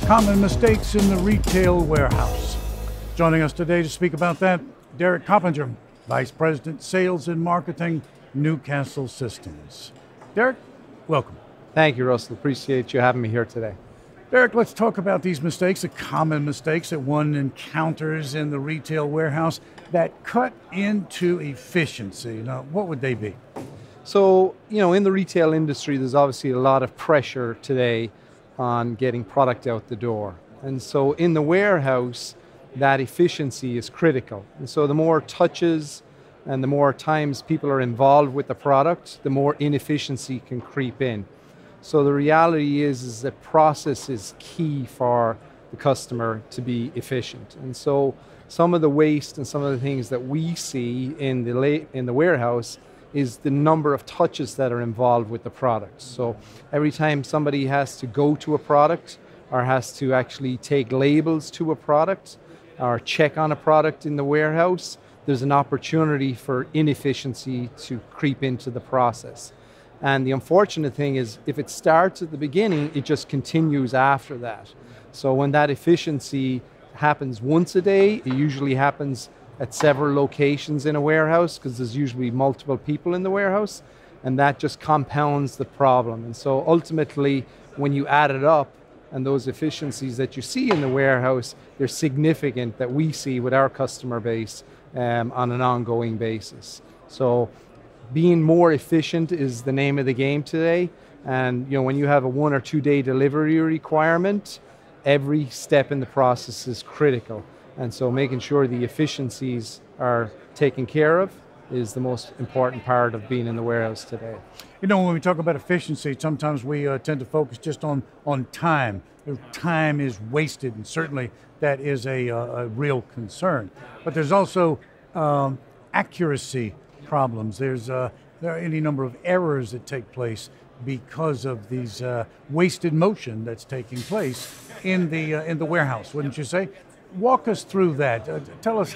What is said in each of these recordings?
Common mistakes in the retail warehouse. Joining us today to speak about that, Derek Coppinger, Vice President, Sales and Marketing, Newcastle Systems. Derek, welcome. Thank you, Russell. Appreciate you having me here today. Derek, let's talk about these mistakes, the common mistakes that one encounters in the retail warehouse that cut into efficiency. Now, what would they be? So, in the retail industry, there's obviously a lot of pressure today on getting product out the door. And so in the warehouse, that efficiency is critical. And so the more touches and the more times people are involved with the product, the more inefficiency can creep in. So the reality is that process is key for the customer to be efficient. And so some of the waste and some of the things that we see in the warehouse is the number of touches that are involved with the product. So every time somebody has to go to a product or has to actually take labels to a product or check on a product in the warehouse, there's an opportunity for inefficiency to creep into the process. And the unfortunate thing is if it starts at the beginning, it just continues after that. So when that efficiency happens once a day, it usually happens at several locations in a warehouse because there's usually multiple people in the warehouse, and that just compounds the problem. And so ultimately, when you add it up and those efficiencies that you see in the warehouse, they're significant that we see with our customer base on an ongoing basis. So being more efficient is the name of the game today. And when you have a 1 or 2 day delivery requirement, every step in the process is critical. And so making sure the efficiencies are taken care of is the most important part of being in the warehouse today. When we talk about efficiency, sometimes we tend to focus just on time. Time is wasted, and certainly that is a real concern. But there's also accuracy problems. There are any number of errors that take place because of these wasted motion that's taking place in the warehouse, wouldn't you say? Walk us through that. Tell us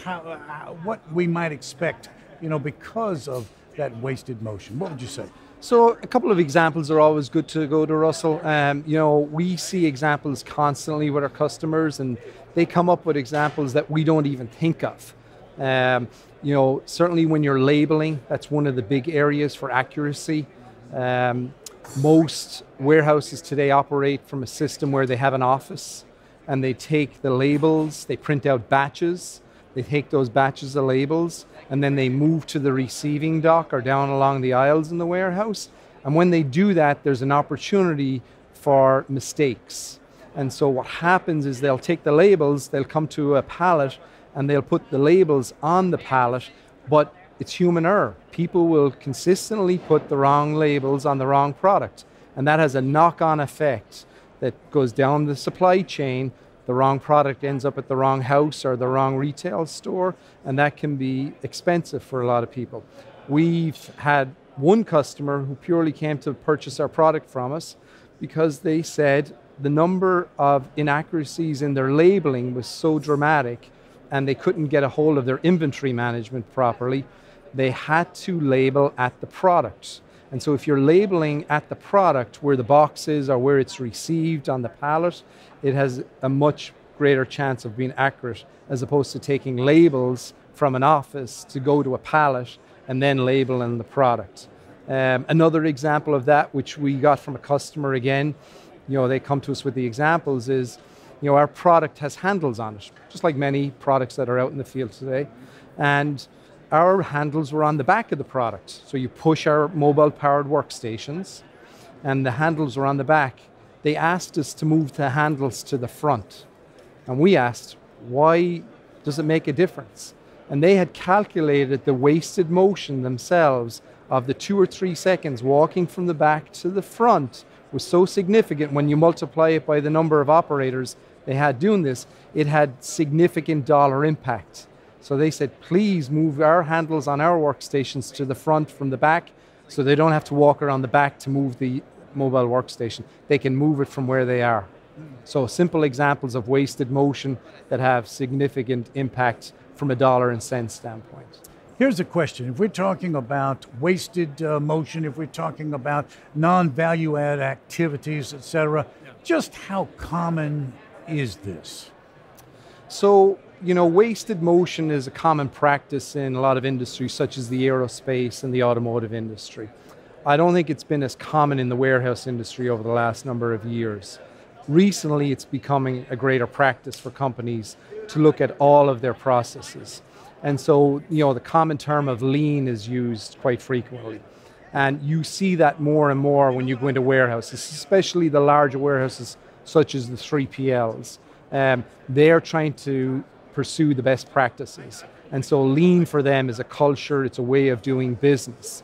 what we might expect, because of that wasted motion. What would you say? So a couple of examples are always good to go to, Russell. We see examples constantly with our customers, and they come up with examples that we don't even think of. Certainly when you're labeling, that's one of the big areas for accuracy. Most warehouses today operate from a system where they have an office, and they take the labels, they print out batches, they take those batches of labels, and then they move to the receiving dock or down along the aisles in the warehouse. And when they do that, there's an opportunity for mistakes. And so what happens is they'll take the labels, they'll come to a pallet, and they'll put the labels on the pallet, but it's human error. People will consistently put the wrong labels on the wrong product, and that has a knock-on effect that goes down the supply chain. The wrong product ends up at the wrong house or the wrong retail store, and that can be expensive for a lot of people. We've had one customer who purely came to purchase our product from us because they said the number of inaccuracies in their labeling was so dramatic and they couldn't get a hold of their inventory management properly. They had to label at the product. And so if you're labeling at the product where the box is or where it's received on the pallet, it has a much greater chance of being accurate as opposed to taking labels from an office to go to a pallet and then labeling the product. Another example of that, which we got from a customer again, they come to us with the examples is, our product has handles on it, just like many products that are out in the field today. And our handles were on the back of the product. So you push our mobile powered workstations and the handles were on the back. They asked us to move the handles to the front. And we asked, why does it make a difference? And they had calculated the wasted motion themselves of the 2 or 3 seconds walking from the back to the front was so significant. When you multiply it by the number of operators they had doing this, it had significant dollar impact. So they said, please move our handles on our workstations to the front from the back so they don't have to walk around the back to move the mobile workstation. They can move it from where they are. So simple examples of wasted motion that have significant impact from a dollar and cents standpoint. Here's a question. If we're talking about wasted motion, if we're talking about non-value add activities, et cetera, just how common is this? So, wasted motion is a common practice in a lot of industries, such as the aerospace and the automotive industry. I don't think it's been as common in the warehouse industry over the last number of years. Recently, it's becoming a greater practice for companies to look at all of their processes. And so, the common term of lean is used quite frequently. And you see that more and more when you go into warehouses, especially the larger warehouses such as the 3PLs. They're trying to pursue the best practices. And so lean for them is a culture, it's a way of doing business.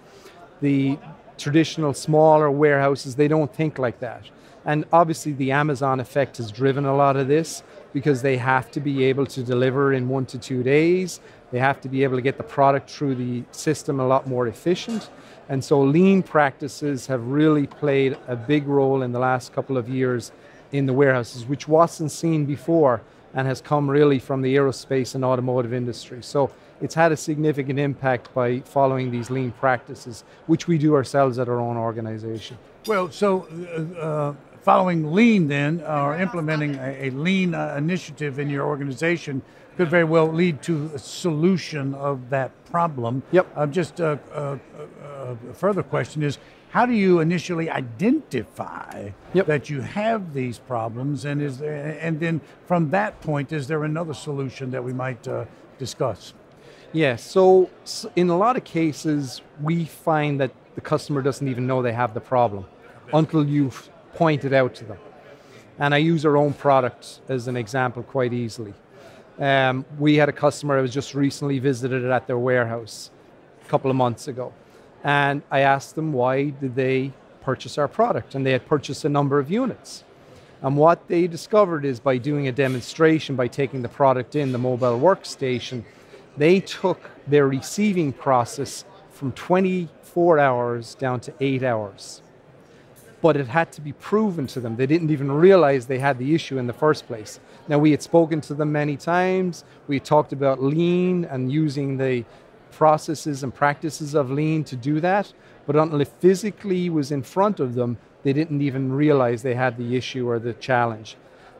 The traditional smaller warehouses, they don't think like that. And obviously the Amazon effect has driven a lot of this because they have to be able to deliver in 1 to 2 days. They have to be able to get the product through the system a lot more efficient. And so lean practices have really played a big role in the last couple of years in the warehouses, which wasn't seen before and has come really from the aerospace and automotive industry. So it's had a significant impact by following these lean practices, which we do ourselves at our own organization. Well, so following lean then, or implementing a lean initiative in your organization could very well lead to a solution of that problem. Yep. Just a further question is, how do you initially identify that you have these problems, and then from that point, is there another solution that we might discuss? Yes, so in a lot of cases, we find that the customer doesn't even know they have the problem until you've pointed out to them. And I use our own product as an example quite easily. We had a customer who was just recently visited at their warehouse a couple of months ago. And I asked them why did they purchase our product, and they had purchased a number of units. And what they discovered is by doing a demonstration, by taking the product in the mobile workstation, they took their receiving process from 24 hours down to 8 hours. But it had to be proven to them. They didn't even realize they had the issue in the first place. Now, we had spoken to them many times. We talked about lean and using the processes and practices of lean to do that, but until it physically was in front of them, they didn't even realize they had the issue or the challenge.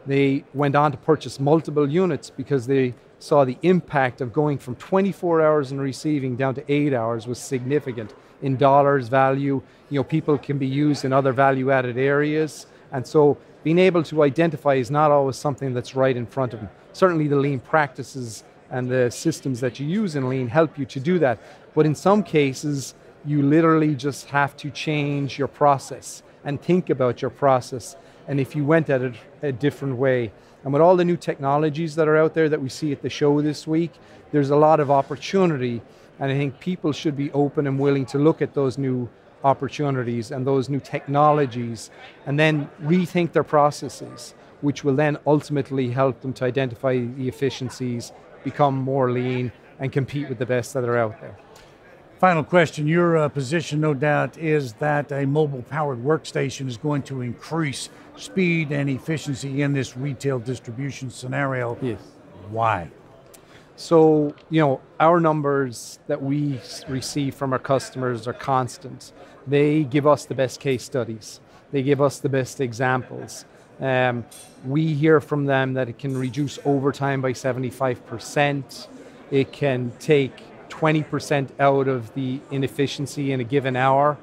They went on to purchase multiple units because they saw the impact of going from 24 hours in receiving down to 8 hours was significant in dollars value. People can be used in other value-added areas, and so being able to identify is not always something that's right in front of them. Certainly the lean practices and the systems that you use in lean help you to do that. But in some cases, you literally just have to change your process and think about your process. And if you went at it a different way, and with all the new technologies that are out there that we see at the show this week, there's a lot of opportunity. And I think people should be open and willing to look at those new opportunities and those new technologies and then rethink their processes, which will then ultimately help them to identify the efficiencies, become more lean, and compete with the best that are out there. Final question. Your position, no doubt, is that a mobile-powered workstation is going to increase speed and efficiency in this retail distribution scenario. Yes. Why? So, our numbers that we receive from our customers are constant. They give us the best case studies. They give us the best examples. We hear from them that it can reduce overtime by 75%. It can take 20% out of the inefficiency in a given hour.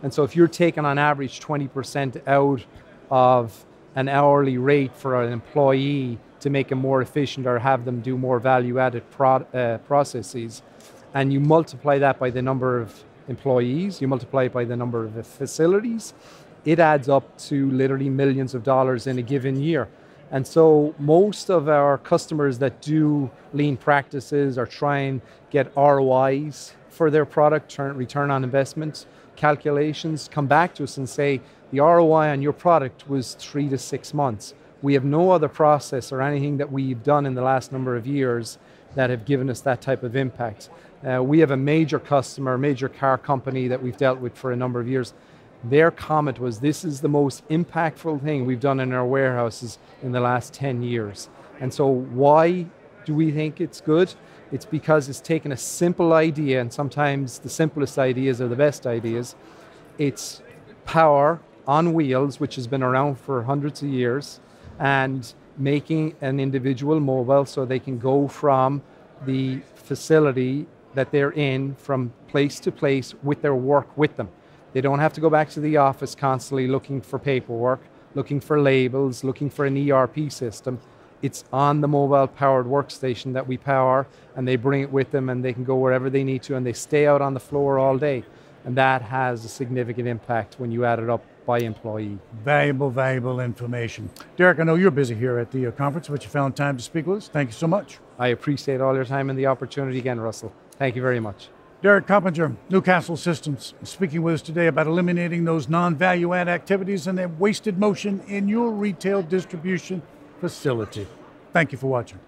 And so if you're taking on average 20% out of an hourly rate for an employee to make them more efficient or have them do more value-added processes, and you multiply that by the number of employees, you multiply it by the number of facilities, it adds up to literally millions of dollars in a given year. And so most of our customers that do lean practices or try and get ROIs for their product, return on investment calculations, come back to us and say, the ROI on your product was 3 to 6 months. We have no other process or anything that we've done in the last number of years that have given us that type of impact. We have a major customer, major car company that we've dealt with for a number of years. Their comment was, this is the most impactful thing we've done in our warehouses in the last 10 years. And so why do we think it's good? It's because it's taken a simple idea, and sometimes the simplest ideas are the best ideas. It's power on wheels, which has been around for hundreds of years, and making an individual mobile so they can go from the facility that they're in from place to place with their work with them. They don't have to go back to the office constantly looking for paperwork, looking for labels, looking for an ERP system. It's on the mobile powered workstation that we power, and they bring it with them and they can go wherever they need to, and they stay out on the floor all day. And that has a significant impact when you add it up by employee. Valuable, valuable information. Derek, I know you're busy here at the conference, but you found time to speak with us. Thank you so much. I appreciate all your time and the opportunity again, Russell. Thank you very much. Derek Coppinger, Newcastle Systems, speaking with us today about eliminating those non-value add activities and their wasted motion in your retail distribution facility. Thank you for watching.